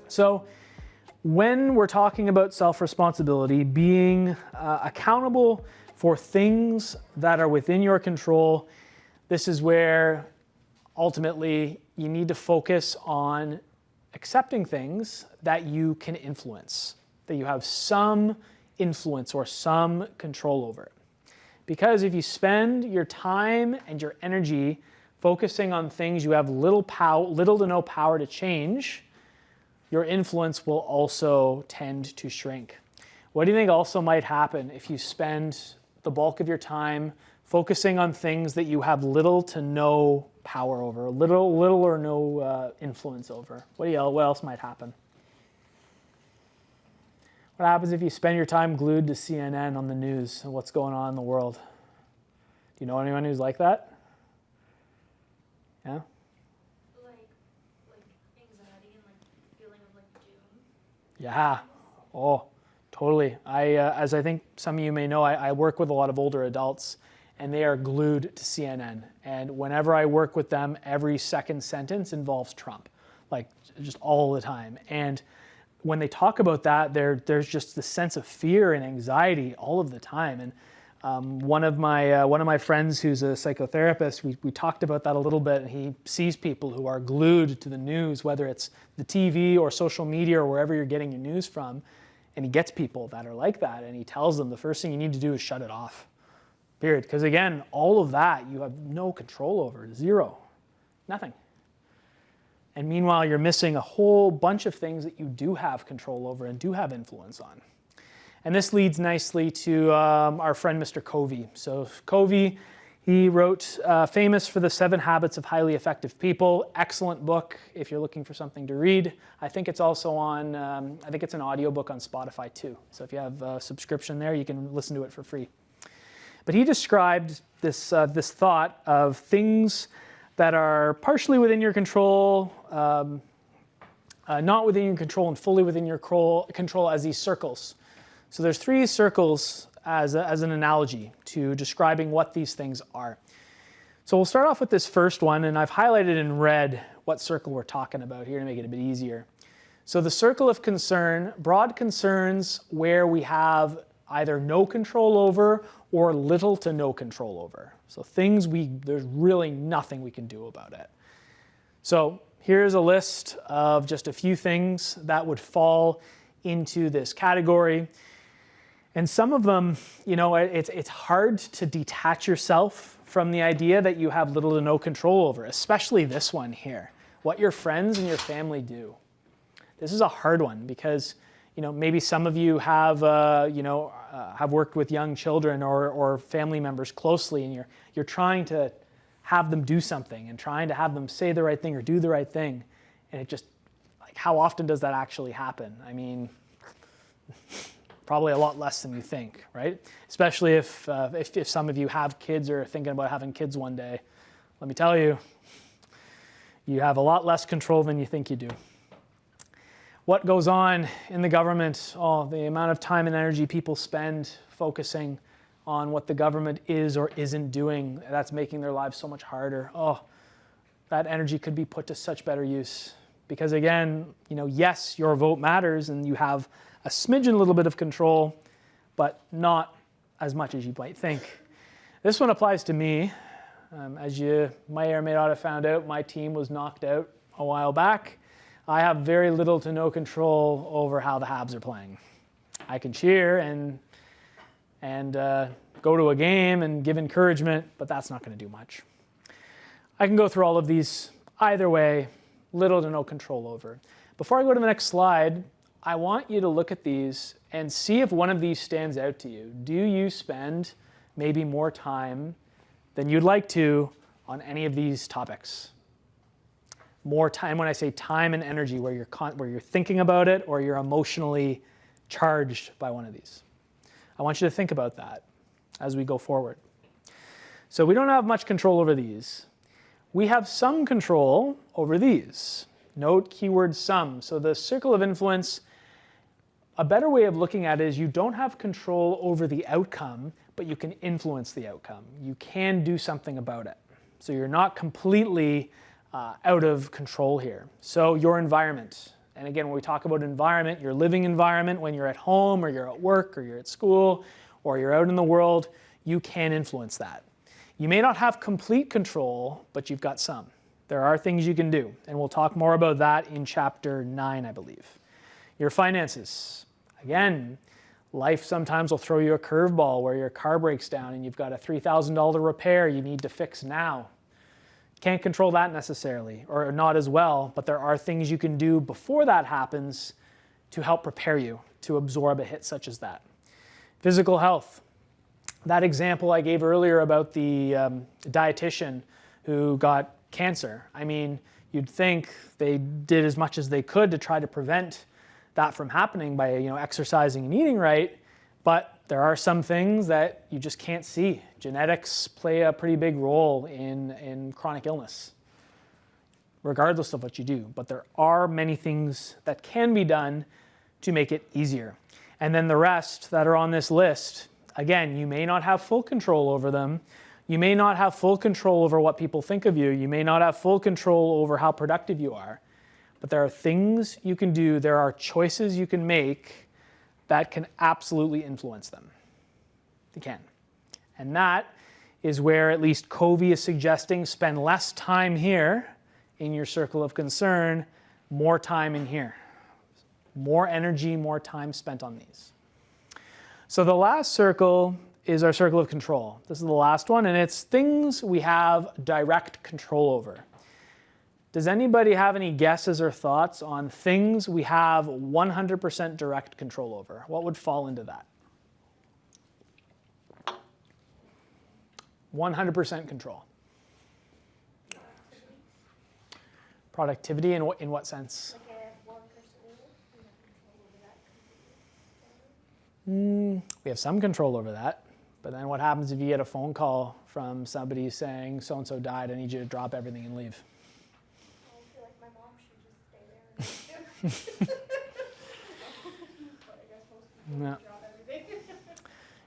So when we're talking about self-responsibility, being accountable for things that are within your control, this is where ultimately you need to focus on accepting things that you can influence, that you have some influence or some control over. Because if you spend your time and your energy focusing on things you have little to no power to change, your influence will also tend to shrink. What do you think also might happen if you spend the bulk of your time focusing on things that you have little to no power over, little or no influence over? What else might happen? What happens if you spend your time glued to CNN on the news and what's going on in the world? Do you know anyone who's like that? Yeah? Like anxiety and feeling of doom. Yeah. Oh, totally. As I think some of you may know, I work with a lot of older adults, and they are glued to CNN. And whenever I work with them, every second sentence involves Trump, just all the time. And when they talk about that, there's just this sense of fear and anxiety all of the time. And one of my friends who's a psychotherapist, we talked about that a little bit, and he sees people who are glued to the news, whether it's the TV or social media or wherever you're getting your news from, and he gets people that are like that, and he tells them the first thing you need to do is shut it off, period. Because again, all of that you have no control over, zero, nothing. And meanwhile, you're missing a whole bunch of things that you do have control over and do have influence on. And this leads nicely to our friend Mr. Covey. So Covey, he wrote famous for the 7 Habits of Highly Effective People. Excellent book if you're looking for something to read. I think it's also on, I think it's an audiobook on Spotify too. So if you have a subscription there, you can listen to it for free. But he described this thought of things that are partially within your control, not within your control, and fully within your control as these circles. So there's 3 circles as an analogy to describing what these things are. So we'll start off with this first one, and I've highlighted in red what circle we're talking about here to make it a bit easier. So the circle of concern, broad concerns where we have either no control over or little to no control over. So things there's really nothing we can do about it. So here's a list of just a few things that would fall into this category. And some of them, it's hard to detach yourself from the idea that you have little to no control over, especially this one here, what your friends and your family do. This is a hard one because maybe some of you have worked with young children or family members closely, and you're trying to have them do something and trying to have them say the right thing or do the right thing, and it just how often does that actually happen? I mean, probably a lot less than you think, right? Especially if some of you have kids or are thinking about having kids one day. Let me tell you, you have a lot less control than you think you do. What goes on in the government, the amount of time and energy people spend focusing on what the government is or isn't doing, that's making their lives so much harder. That energy could be put to such better use. Because again, yes, your vote matters and you have a smidgen little bit of control, but not as much as you might think. This one applies to me. As you may or may not have found out, my team was knocked out a while back. I have very little to no control over how the Habs are playing. I can cheer and go to a game and give encouragement, but that's not going to do much. I can go through all of these either way, little to no control over. Before I go to the next slide, I want you to look at these and see if one of these stands out to you. Do you spend maybe more time than you'd like to on any of these topics? More time, when I say time and energy, where you're thinking about it or you're emotionally charged by one of these. I want you to think about that as we go forward. So we don't have much control over these. We have some control over these. Note keyword some. So the circle of influence, a better way of looking at it is you don't have control over the outcome, but you can influence the outcome. You can do something about it. So you're not completely out of control here. So your environment, And again, when we talk about environment, your living environment, when you're at home or you're at work or you're at school or you're out in the world, you can influence that. You may not have complete control, but you've got some. There are things you can do, and we'll talk more about that in chapter 9, I believe. Your finances. Again, life sometimes will throw you a curveball where your car breaks down and you've got a $3,000 repair you need to fix now. Can't control that necessarily, or not as well, but there are things you can do before that happens to help prepare you to absorb a hit such as that. Physical health. That example I gave earlier about the dietitian who got cancer. I mean, you'd think they did as much as they could to try to prevent that from happening by exercising and eating right, but there are some things that you just can't see. Genetics play a pretty big role in chronic illness, regardless of what you do. But there are many things that can be done to make it easier. And then the rest that are on this list, again, you may not have full control over them. You may not have full control over what people think of you. You may not have full control over how productive you are. But there are things you can do, there are choices you can make that can absolutely influence them. They can. And that is where at least Covey is suggesting spend less time here in your circle of concern, more time in here. More energy, more time spent on these. So the last circle is our circle of control. This is the last one, and it's things we have direct control over. Does anybody have any guesses or thoughts on things we have 100% direct control over? What would fall into that? 100% control. Productivity in what sense? Like I have work or school, we have control over that completely. We have some control over that. But then what happens if you get a phone call from somebody saying, so-and-so died, I need you to drop everything and leave? I feel like my mom should just stay there. But I guess most people Yeah. drop everything.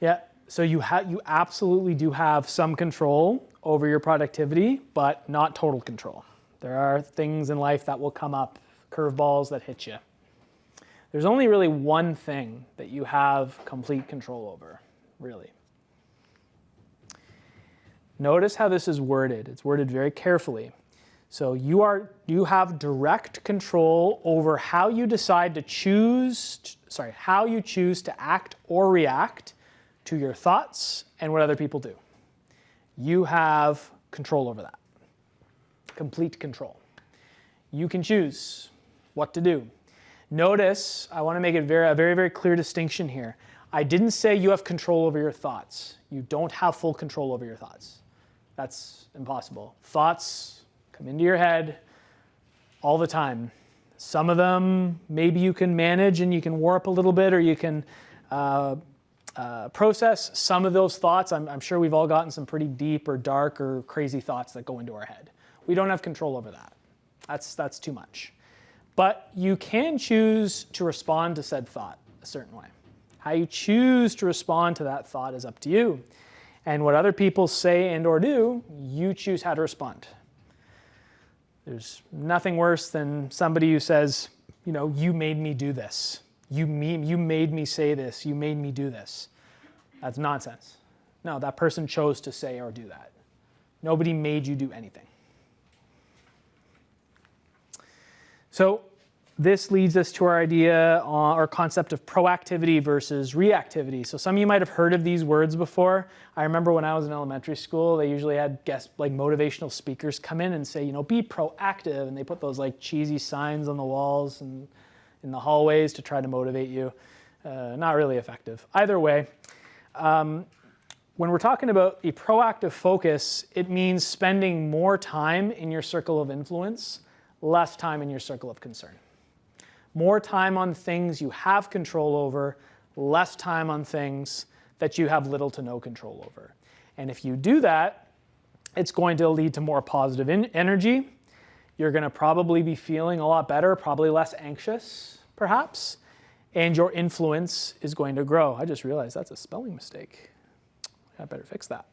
Yeah, so you absolutely do have some control over your productivity, but not total control. There are things in life that will come up, curveballs that hit you. There's only really one thing that you have complete control over, really. Notice how this is worded. It's worded very carefully. So you have direct control over how you decide to how you choose to act or react to your thoughts and what other people do. You have control over that. Complete control. You can choose what to do. Notice, I want to make it a very, very clear distinction here. I didn't say you have control over your thoughts. You don't have full control over your thoughts. That's impossible. Thoughts come into your head all the time. Some of them maybe you can manage and you can warp a little bit, or you can process some of those thoughts. I'm sure we've all gotten some pretty deep or dark or crazy thoughts that go into our head. We don't have control over that. That's too much. But you can choose to respond to said thought a certain way. How you choose to respond to that thought is up to you. And what other people say and or do, you choose how to respond. There's nothing worse than somebody who says, you made me do this. You made me say this. You made me do this. That's nonsense. No, that person chose to say or do that. Nobody made you do anything. So this leads us to our idea or concept of proactivity versus reactivity. So some of you might have heard of these words before. I remember when I was in elementary school, they usually had guest motivational speakers come in and say, be proactive. And they put those cheesy signs on the walls and in the hallways to try to motivate you. Not really effective. Either way, when we're talking about a proactive focus, it means spending more time in your circle of influence, less time in your circle of concern. More time on things you have control over, less time on things that you have little to no control over. And if you do that, it's going to lead to more positive energy. You're going to probably be feeling a lot better, probably less anxious, perhaps, and your influence is going to grow. I just realized that's a spelling mistake. I better fix that.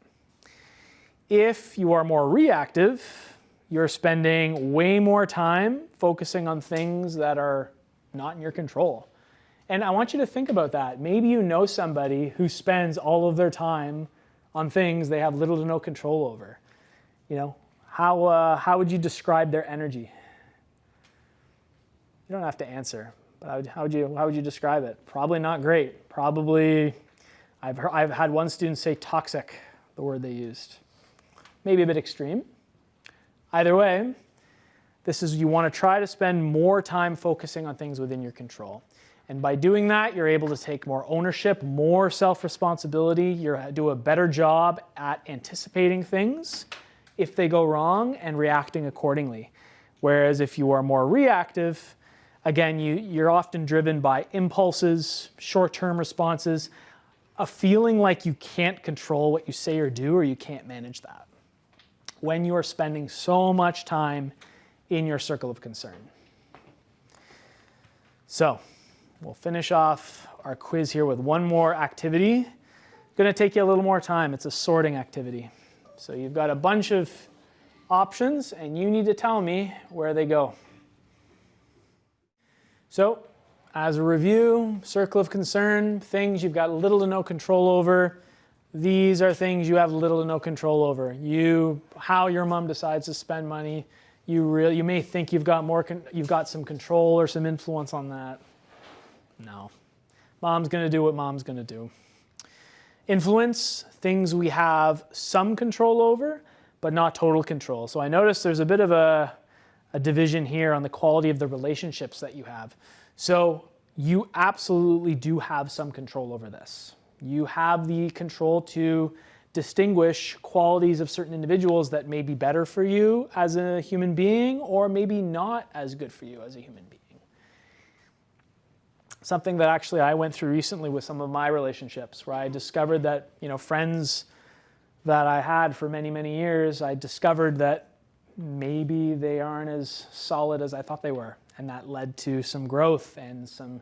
If you are more reactive, you're spending way more time focusing on things that are not in your control. And I want you to think about that. Maybe you know somebody who spends all of their time on things they have little to no control over. You know, how would you describe their energy? You don't have to answer, but how would you describe it? Probably not great. Probably, I've had one student say toxic, the word they used. Maybe a bit extreme. Either way, you want to try to spend more time focusing on things within your control. And by doing that, you're able to take more ownership, more self-responsibility. You do a better job at anticipating things if they go wrong and reacting accordingly. Whereas if you are more reactive, again, you're often driven by impulses, short-term responses, a feeling like you can't control what you say or do, or you can't manage that when you are spending so much time in your circle of concern. So we'll finish off our quiz here with one more activity. Going to take you a little more time. It's a sorting activity. So you've got a bunch of options, and you need to tell me where they go. So, as a review, circle of concern, things you've got little to no control over. These are things you have little to no control over. How your mom decides to spend money. You may think you've got some control or some influence on that. No. Mom's going to do what mom's going to do. Influence, things we have some control over, but not total control. So I notice there's a bit of a division here on the quality of the relationships that you have. So you absolutely do have some control over this. You have the control to distinguish qualities of certain individuals that may be better for you as a human being or maybe not as good for you as a human being. Something that actually I went through recently with some of my relationships, where I discovered that, friends that I had for many, many years, I discovered that maybe they aren't as solid as I thought they were. And that led to some growth and some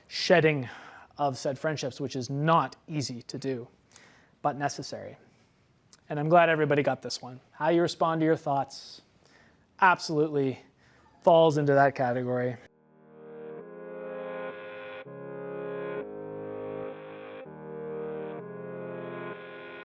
shedding of said friendships, which is not easy to do, but necessary. And I'm glad everybody got this one. How you respond to your thoughts absolutely falls into that category.